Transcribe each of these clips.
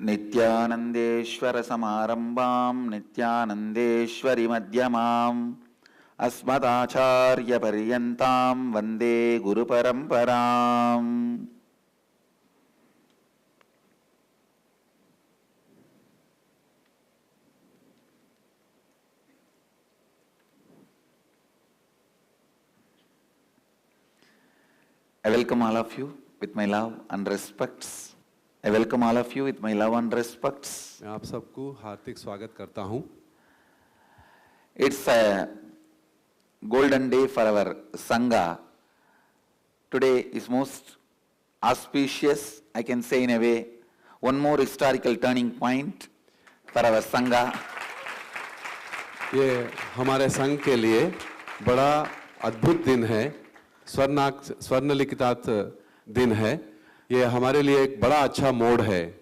नित्यानंदेश्वर समारंभां नित्यानंदेश्वरी मध्यमाम् अस्मदाचार्य पर्यन्तां Vande गुरुपरंपराम्। I welcome all of you with my love and respects. I welcome all of you with my love and respects. मैं आप सबको हार्दिक स्वागत करता हूं। It's a golden day for our Sangha. Today is most auspicious, I can say in a way, one more historical turning point for our Sangha. ये हमारे संघ के लिए बड़ा अद्भुत दिन है, स्वर्णलिखित दिन है। ये हमारे लिए एक बड़ा अच्छा मोड़ है।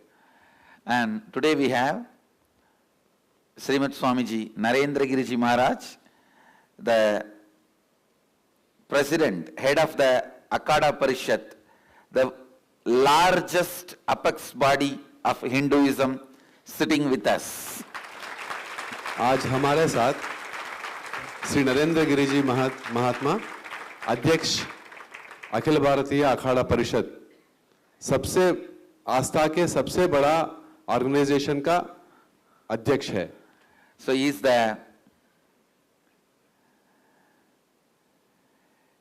And today we have Srimad Swamiji Narendra Giriji Maharaj, the president, head of the Akhada Parishad, the largest apex body of Hinduism, sitting with us. आज हमारे साथ श्री नरेंद्र गिरि जी महात्मा, अध्यक्ष अखिल भारतीय अखाड़ा परिषद, सबसे आस्था के सबसे बड़ा ऑर्गेनाइजेशन का अध्यक्ष है। So he is the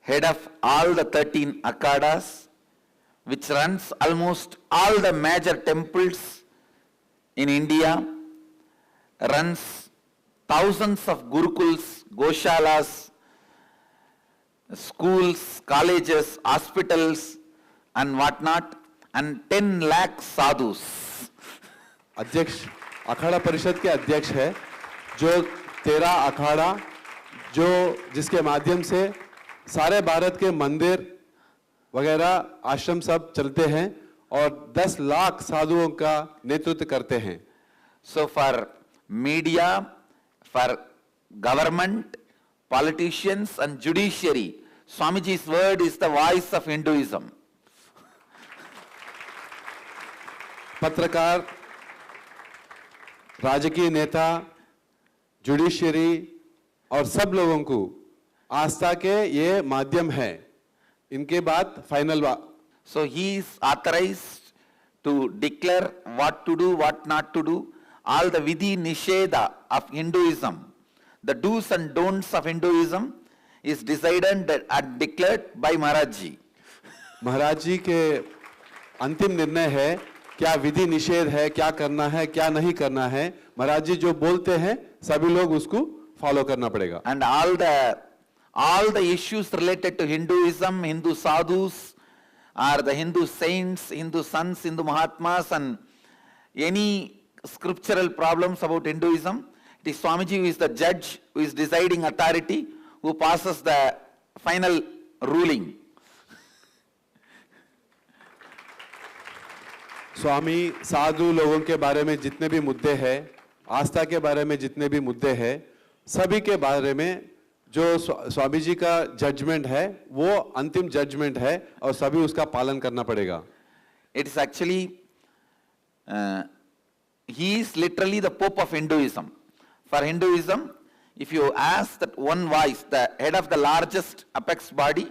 head of all the 13 akhadas, which runs almost all the major temples in India, runs thousands of gurukuls, goshalas, schools, colleges, hospitals and whatnot, and 10 lakh sadhus. अध्यक्ष अखाड़ा परिषद के अध्यक्ष है, जो 13 अखाड़ा जो जिसके माध्यम से सारे भारत के मंदिर वगैरह आश्रम सब चलते हैं और 10 लाख साधुओं का नेतृत्व करते हैं। So for media, for government, politicians and judiciary, Swamiji's word is the voice of Hinduism. पत्रकार, राजकीय नेता, जुडिशियरी और सब लोगों को आस्था के ये माध्यम है। इनके बाद final So he is authorized to declare what to do, what not to do, all the vidhi nisheda of Hinduism, the do's and don'ts of Hinduism is decided and declared by Maharaj Ji. महाराज जी के अंतिम निर्णय है, क्या विधि निषेध है, क्या करना है, क्या नहीं करना है। महाराज जी जो बोलते हैं सभी लोग उसको फॉलो करना पड़ेगा। And all the issues related to Hinduism, Hindu sadhus, or the Hindu saints, Hindu sons, Hindu mahatmas, and any scriptural problems about Hinduism, it is Swamiji who is the judge, who is deciding authority, who passes the final ruling. स्वामी साधु लोगों के बारे में जितने भी मुद्दे हैं, आस्था के बारे में जितने भी मुद्दे हैं, सभी के बारे में जो स्वामी जी का जजमेंट है वो अंतिम जजमेंट है और सभी उसका पालन करना पड़ेगा। It is actually, he is literally the Pope of Hinduism. For Hinduism, if you ask that one voice, the head of the largest apex body,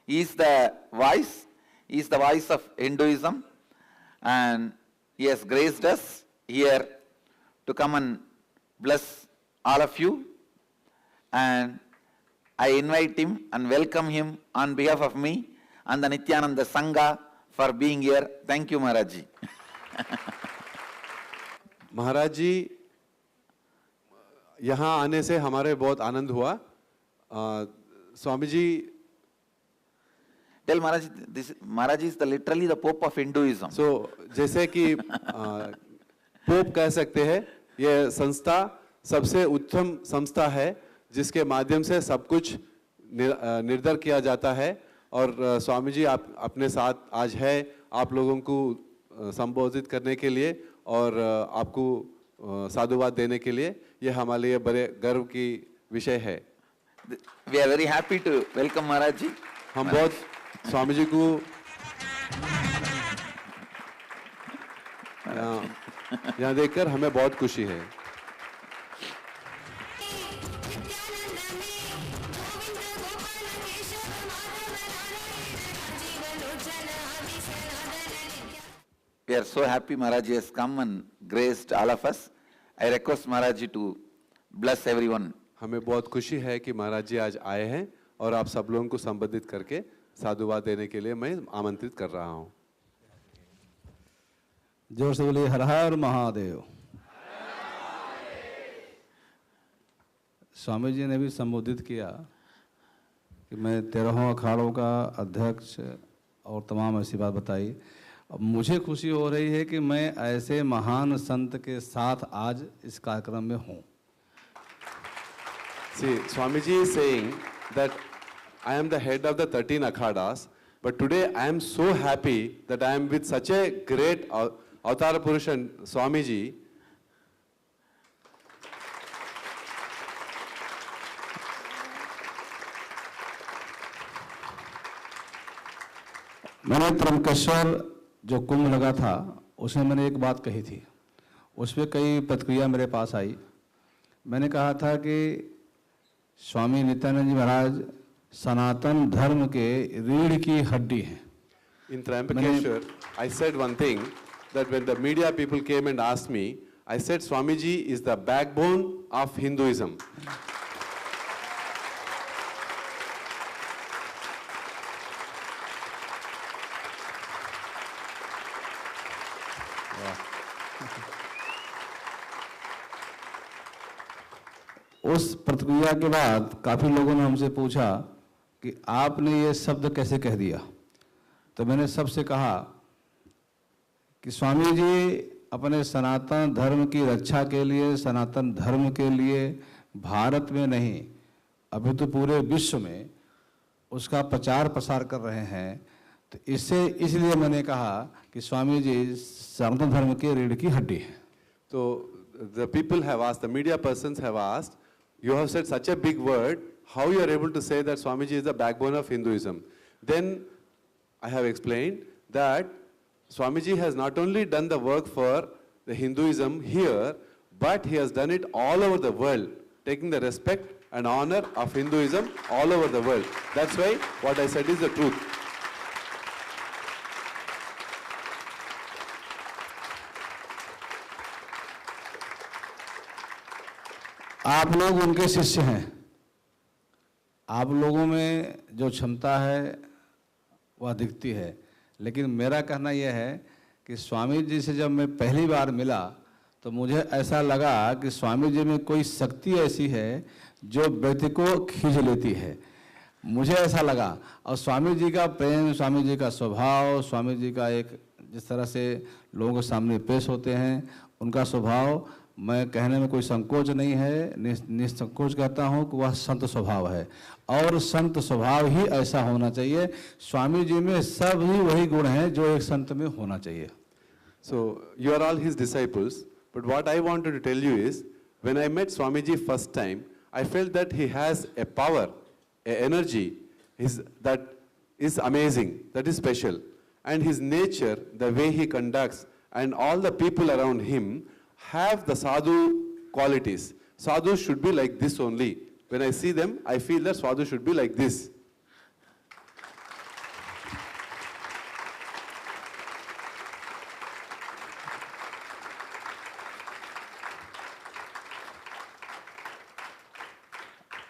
he is the voice of Hinduism. And he has graced us here to come and bless all of you, and I invite him and welcome him on behalf of me and the Nityananda Sangha for being here. Thank you, Maharaj Ji. महाराज जी यहाँ आने से हमारे बहुत आनंद हुआ। Swami ji Tell Maharaj, Maharaj is literally the Pope of Hinduism. So, जैसे कि pope कह सकते हैं, ये संस्था सबसे उत्तम संस्था है जिसके माध्यम से सब कुछ निर्धारित किया जाता है। और स्वामी जी आप अपने साथ आज है, आप लोगों को संबोधित करने के लिए और आपको साधुवाद देने के लिए, ये हमारे लिए बड़े गर्व की विषय है। We are very happy to welcome Maharaj Ji. हम बहुत स्वामी जी को यहाँ देखकर हमें बहुत खुशी है। We are so happy Maharaji has come and graced all of us. I request Maharaji to bless everyone. हमें बहुत खुशी है कि महाराज जी आज आए हैं और आप सब लोगों को संबोधित करके साधुवाद देने के लिए मैं आमंत्रित कर रहा हूँ। जोर से बोलिए हर हर महादेव। स्वामी जी ने भी संबोधित किया कि मैं 13 अखाड़ों का अध्यक्ष और तमाम ऐसी बात बताई। अब मुझे खुशी हो रही है कि मैं ऐसे महान संत के साथ आज इस कार्यक्रम में हूँ। See, Swamiji is saying that I am the head of the 13 akhadas, but today I am so happy that I am with such a great Avatar Purushan, Swamiji. मैंने त्र्यंबकेश्वर जो कुंभ लगा था उसमें मैंने एक बात कही थी, उस पर कई प्रतिक्रिया मेरे पास आई। मैंने कहा था कि स्वामी नित्यानंद जी महाराज सनातन धर्म के रीढ़ की हड्डी हैं। In Trimbakeshwar, I said one thing, that when the media people came and asked me, I said Swamiji is the backbone of Hinduism. उस प्रतिक्रिया के बाद काफ़ी लोगों ने हमसे पूछा कि आपने ये शब्द कैसे कह दिया। तो मैंने सबसे कहा कि स्वामी जी अपने सनातन धर्म की रक्षा के लिए, सनातन धर्म के लिए भारत में नहीं अभी तो पूरे विश्व में उसका प्रचार प्रसार कर रहे हैं। तो इसलिए मैंने कहा कि स्वामी जी सनातन धर्म के रीढ़ की हड्डी है। So the people have asked, the media persons have asked, you have said such a big word, how you are able to say that Swamiji is the backbone of Hinduism? Then I have explained that Swamiji has not only done the work for the Hinduism here, but he has done it all over the world, taking the respect and honor of Hinduism all over the world. That's why what I said is the truth. आप लोग उनके शिष्य हैं। आप लोगों में जो क्षमता है वह दिखती है, लेकिन मेरा कहना यह है कि स्वामी जी से जब मैं पहली बार मिला तो मुझे ऐसा लगा कि स्वामी जी में कोई शक्ति ऐसी है जो व्यक्ति को खींच लेती है, मुझे ऐसा लगा। और स्वामी जी का प्रेम, स्वामी जी का स्वभाव, स्वामी जी का एक जिस तरह से लोगों के सामने पेश होते हैं, उनका स्वभाव, मैं कहने में कोई संकोच नहीं है, निसंकोच कहता हूँ कि वह संत स्वभाव है। और संत स्वभाव ही ऐसा होना चाहिए। स्वामी जी में सब ही वही गुण हैं जो एक संत में होना चाहिए। So you are all his disciples, but what I wanted to tell you is, when I met Swamiji first time, I felt that he has a power, a energy that is amazing, that is special. And his nature, the way he conducts, and all the people around him have the sadhu qualities. Sadhus should be like this only. When I see them, I feel that sadhu should be like this.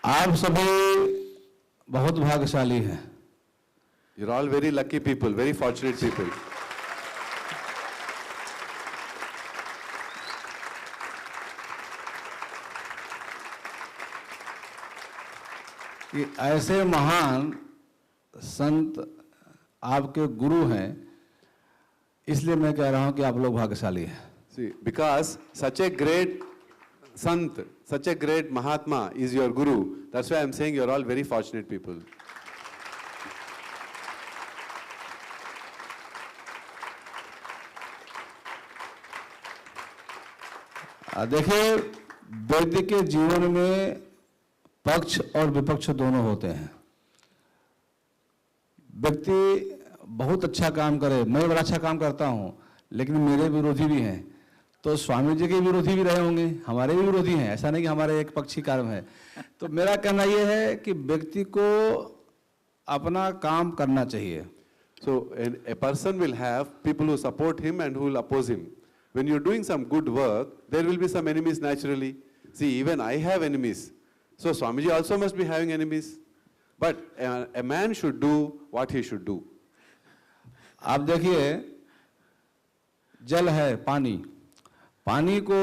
आप सभी बहुत भाग्यशाली हैं। You're all very lucky people, very fortunate people. कि ऐसे महान संत आपके गुरु हैं, इसलिए मैं कह रहा हूं कि आप लोग भाग्यशाली हैं। See, because such a great Sant, such a great Mahatma is your Guru, that's why I'm saying you're all very fortunate people. देखिए, व्यक्ति के जीवन में पक्ष और विपक्ष दोनों होते हैं। व्यक्ति बहुत अच्छा काम करे, मैं बड़ा अच्छा काम करता हूं, लेकिन मेरे विरोधी भी हैं, तो स्वामी जी के विरोधी भी रहे होंगे, हमारे भी विरोधी हैं, ऐसा नहीं कि हमारे एक पक्षी कर्म है। तो मेरा कहना यह है कि व्यक्ति को अपना काम करना चाहिए। So a person will have people who support him and who will oppose him. When you're doing some good work, there will be some enemies naturally. See, even I have enemies. So Swamiji also must be having enemies. But a man should do what he should do. आप देखिए, जल है, पानी, पानी को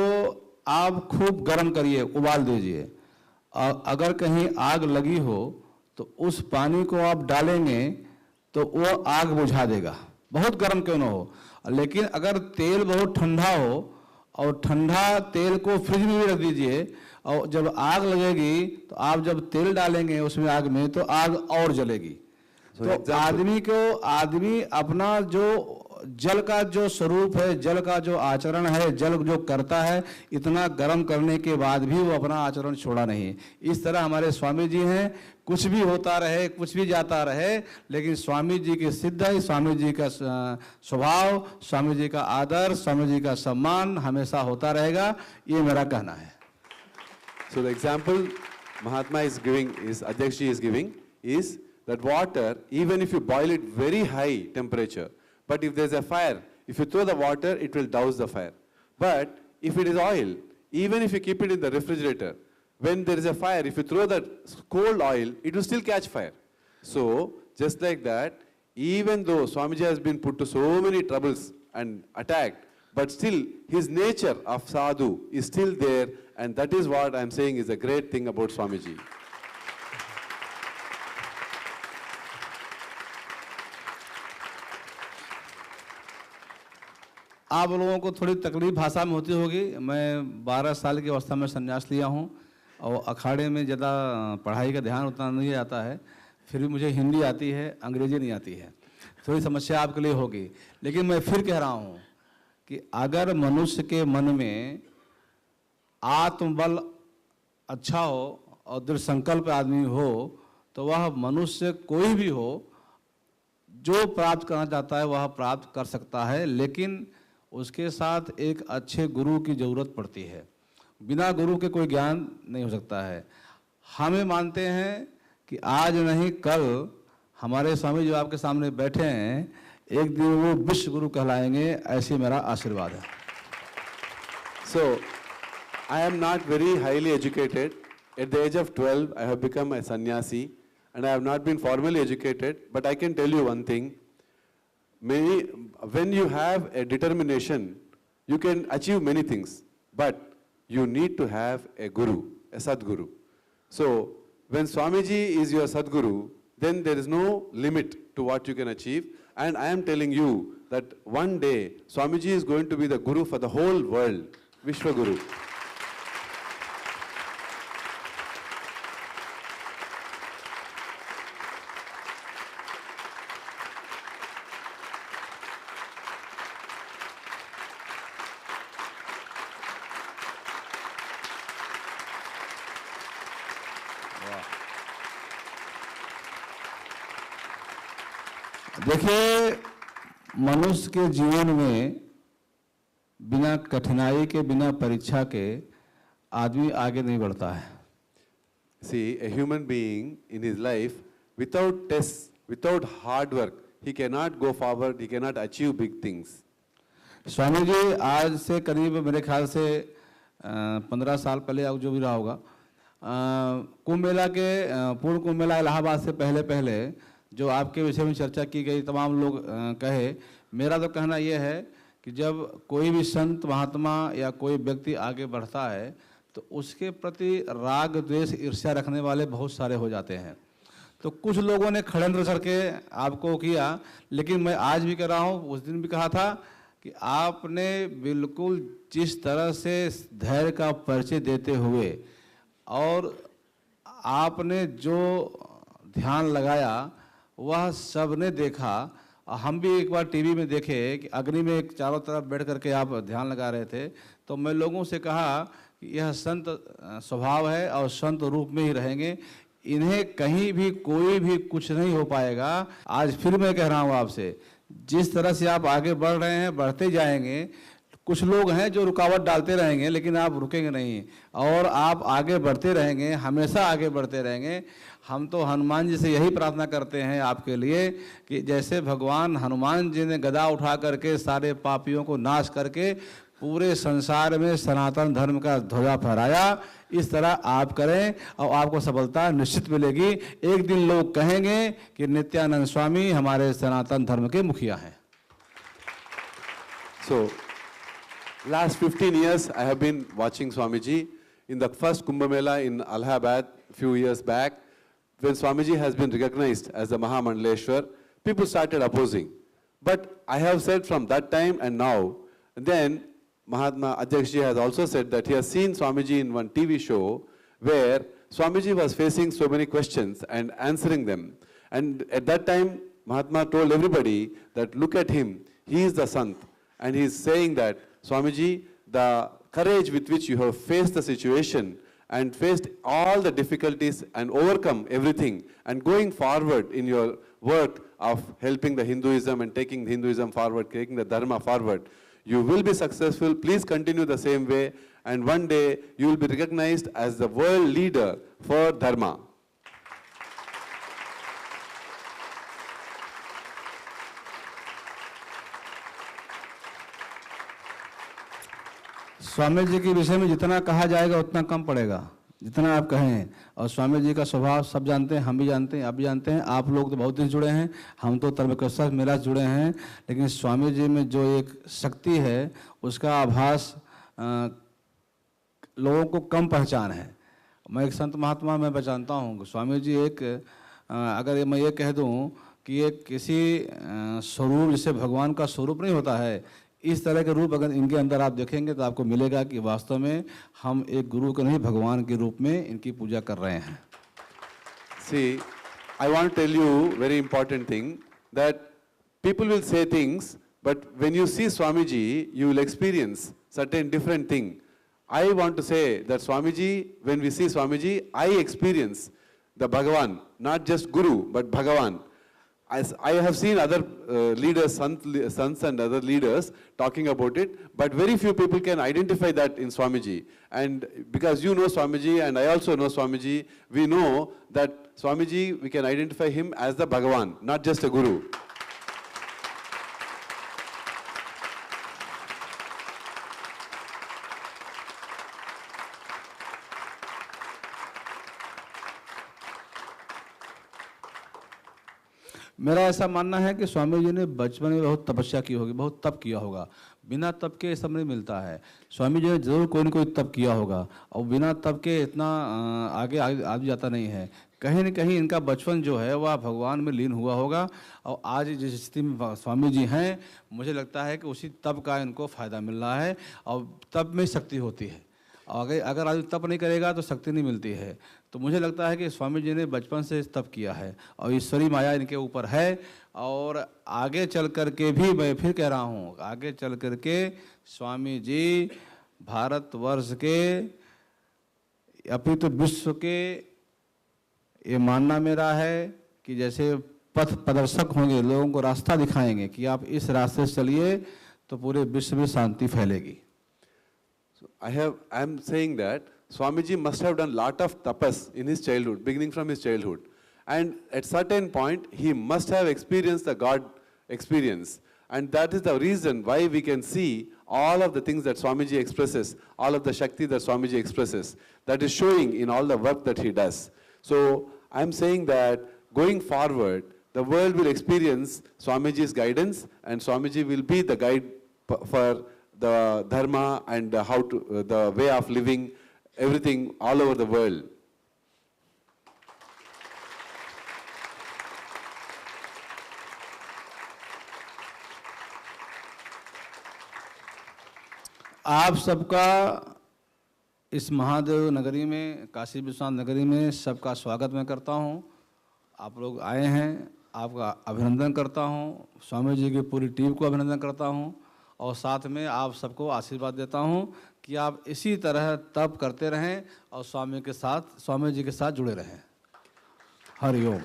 आप खूब गर्म करिए, उबाल दीजिए, और अगर कहीं आग लगी हो तो उस पानी को आप डालेंगे तो वो आग बुझा देगा, बहुत गर्म क्यों ना हो। लेकिन अगर तेल बहुत ठंडा हो और ठंडा तेल को फ्रिज में भी रख दीजिए, और जब आग लगेगी तो आप जब तेल डालेंगे उसमें आग में तो आग और जलेगी। तो आदमी अपना जो जल का जो स्वरूप है, जल का जो आचरण है, जल जो करता है, इतना गर्म करने के बाद भी वो अपना आचरण छोड़ा नहीं। इस तरह हमारे स्वामी जी हैं, कुछ भी होता रहे, कुछ भी जाता रहे, लेकिन स्वामी जी की सिद्धि, स्वामी जी का स्वभाव, स्वामी जी का आदर, स्वामी जी का सम्मान हमेशा होता रहेगा, ये मेरा कहना है। So the example Mahatma is giving, Adhyaksh ji is giving, is that water, even if you boil it very high temperature, but if there's a fire, if you throw the water, it will douse the fire. But if it is oil, even if you keep it in the refrigerator, when there is a fire, if you throw that cold oil, it will still catch fire. So, just like that, even though Swamiji has been put to so many troubles and attacked, but still his nature of sadhu is still there, and that is what I am saying is a great thing about Swamiji. आप लोगों को थोड़ी तकलीफ भाषा में होती होगी। मैं 12 साल की अवस्था में संन्यास लिया हूँ और अखाड़े में ज़्यादा पढ़ाई का ध्यान उतना नहीं आता है, फिर भी मुझे हिंदी आती है, अंग्रेजी नहीं आती है, थोड़ी समस्या आपके लिए होगी। लेकिन मैं फिर कह रहा हूँ कि अगर मनुष्य के मन में आत्मबल अच्छा हो और दृढ़ संकल्प आदमी हो तो वह मनुष्य कोई भी हो जो प्राप्त करना चाहता है वह प्राप्त कर सकता है। लेकिन उसके साथ एक अच्छे गुरु की ज़रूरत पड़ती है, बिना गुरु के कोई ज्ञान नहीं हो सकता है। हमें मानते हैं कि आज नहीं कल हमारे स्वामी जो आपके सामने बैठे हैं, एक दिन वो विश्व गुरु कहलाएंगे, ऐसी मेरा आशीर्वाद है। So, I am not very highly educated. At the age of 12, I have become a sannyasi, and I have not been formally educated, but I can tell you one thing. When you have a determination, you can achieve many things, but you need to have a guru, a sadguru. So, when Swamiji is your sadguru, then there is no limit to what you can achieve, and I am telling you that one day, Swamiji is going to be the guru for the whole world, Vishwa Guru. देखिए, मनुष्य के जीवन में बिना कठिनाई के, बिना परीक्षा के आदमी आगे नहीं बढ़ता है। See, a human being in his life, without tests, without hard work, he cannot go forward, he cannot achieve big things. Swami ji आज से करीब मेरे ख्याल से 15 साल पहले अब जो भी रहा होगा, कुंभ मेला के पूर्ण कुंभ मेला इलाहाबाद से पहले जो आपके विषय में चर्चा की गई, तमाम लोग कहे, मेरा तो कहना यह है कि जब कोई भी संत महात्मा या कोई व्यक्ति आगे बढ़ता है तो उसके प्रति राग द्वेष ईर्ष्या रखने वाले बहुत सारे हो जाते हैं। तो कुछ लोगों ने षड्यंत्र करके आपको किया, लेकिन मैं आज भी कह रहा हूँ, उस दिन भी कहा था कि आपने बिल्कुल जिस तरह से धैर्य का परिचय देते हुए और आपने जो ध्यान लगाया वह सबने देखा। हम भी एक बार टीवी में देखे कि अग्नि में एक चारों तरफ बैठ करके आप ध्यान लगा रहे थे, तो मैं लोगों से कहा कि यह संत स्वभाव है और संत रूप में ही रहेंगे, इन्हें कहीं भी कोई भी कुछ नहीं हो पाएगा। आज फिर मैं कह रहा हूँ आपसे, जिस तरह से आप आगे बढ़ रहे हैं, बढ़ते जाएंगे, कुछ लोग हैं जो रुकावट डालते रहेंगे, लेकिन आप रुकेंगे नहीं और आप आगे बढ़ते रहेंगे, हमेशा आगे बढ़ते रहेंगे। हम तो हनुमान जी से यही प्रार्थना करते हैं आपके लिए कि जैसे भगवान हनुमान जी ने गदा उठा करके सारे पापियों को नाश करके पूरे संसार में सनातन धर्म का ध्वजा फहराया, इस तरह आप करें और आपको सफलता निश्चित मिलेगी। एक दिन लोग कहेंगे कि नित्यानंद स्वामी हमारे सनातन धर्म के मुखिया हैं। So, last 15 years I have been watching Swamiji. In the first Kumbh Mela in Allahabad few years back, when Swamiji has been recognized as the Mahamandaleshwar, people started opposing. But I have said from that time and now, and then Mahatma Adhyakshji has also said that he has seen Swamiji in one TV show where Swamiji was facing so many questions and answering them. And at that time, Mahatma told everybody that look at him, he is the Sant. And he is saying that, Swamiji, the courage with which you have faced the situation and faced all the difficulties and overcome everything and going forward in your work of helping the Hinduism and taking Hinduism forward, taking the Dharma forward, you will be successful. Please continue the same way, and one day you will be recognized as the world leader for Dharma. Swami ji के विषय में जितना कहा जाएगा उतना कम पड़ेगा, जितना आप कहें। और स्वामी जी का स्वभाव सब जानते हैं, हम भी जानते हैं, आप भी जानते हैं। आप लोग तो बहुत दिन जुड़े हैं, हम तो तर्कशास्त्र मेला से जुड़े हैं, लेकिन स्वामी जी में जो एक शक्ति है उसका आभास लोगों को कम पहचान है। मैं एक संत महात्मा मैं पहचानता हूँ, स्वामी जी एक अगर मैं ये कह दूँ कि एक किसी स्वरूप जैसे भगवान का स्वरूप नहीं होता है, इस तरह के रूप अगर इनके अंदर आप देखेंगे तो आपको मिलेगा कि वास्तव में हम एक गुरु के नहीं भगवान के रूप में इनकी पूजा कर रहे हैं। See, I want to tell you very important thing that people will say things, but when you see Swamiji, you will experience certain different thing. I want to say that Swamiji, when we see Swamiji, I experience the Bhagavan, not just Guru, but Bhagavan. As I have seen other leaders, sons and other leaders talking about it, but very few people can identify that in Swamiji. And because you know Swamiji and I also know Swamiji, we know that Swamiji, we can identify him as the Bhagavan, not just a Guru. मेरा ऐसा मानना है कि स्वामी जी ने बचपन में बहुत तपस्या की होगी, बहुत तप किया होगा। बिना तप के सब नहीं मिलता है। स्वामी जी ने जरूर कोई न कोई तप किया होगा और बिना तप के इतना आगे आगे जाता नहीं है। कहीं न कहीं इनका बचपन जो है वह भगवान में लीन हुआ होगा और आज जिस स्थिति में स्वामी जी हैं, मुझे लगता है कि उसी तप का इनको फ़ायदा मिल रहा है और तप में शक्ति होती है। अगर आदमी तप नहीं करेगा तो शक्ति नहीं मिलती है। तो मुझे लगता है कि स्वामी जी ने बचपन से तप किया है और ईश्वरी माया इनके ऊपर है और आगे चल कर के भी, मैं फिर कह रहा हूँ, आगे चल कर के स्वामी जी भारतवर्ष के अपितु विश्व के, ये मानना मेरा है कि जैसे पथ प्रदर्शक होंगे, लोगों को रास्ता दिखाएंगे कि आप इस रास्ते से चलिए तो पूरे विश्व में शांति फैलेगी। I am saying that Swamiji must have done lot of tapas in his childhood, beginning from his childhood. And at certain point, he must have experienced the God experience. And that is the reason why we can see all of the things that Swamiji expresses, all of the Shakti that Swamiji expresses, that is showing in all the work that he does. So I am saying that going forward, the world will experience Swamiji's guidance and Swamiji will be the guide for the dharma and how to, the way of living, everything all over the world. आप सबका इस महादेव नगरी में, काशी विश्वनाथ नगरी में सबका स्वागत मैं करता हूं। आप लोग आए हैं, आपका अभिनंदन करता हूं, स्वामी जी की पूरी टीम को अभिनंदन करता हूं और साथ में आप सबको आशीर्वाद देता हूं कि आप इसी तरह तप करते रहें और स्वामी जी के साथ जुड़े रहें। हरि ओम।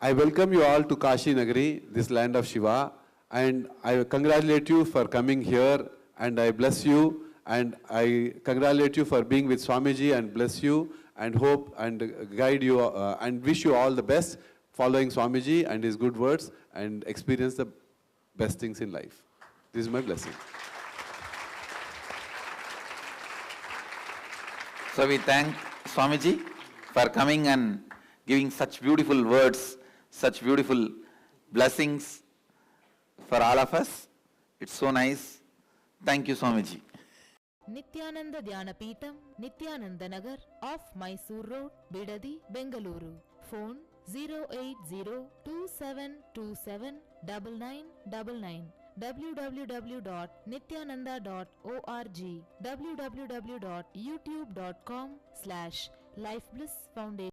I welcome you all to Kashi Nagari, this land of Shiva. And I congratulate you for coming here, and I bless you, and I congratulate you for being with Swamiji, and bless you, and hope and guide you, and wish you all the best following Swamiji and his good words, and experience the best things in life. This is my blessing. So we thank Swamiji for coming and giving such beautiful words, such beautiful blessings for all of us. It's so nice. Thank you, Swamiji. Nityananda Dhyanapitham, Nityananda Nagar, off Mysore Road, Bidadi, Bengaluru. Phone 08027279999. www.nityananda.org, www.youtube.com/lifeblissfoundation.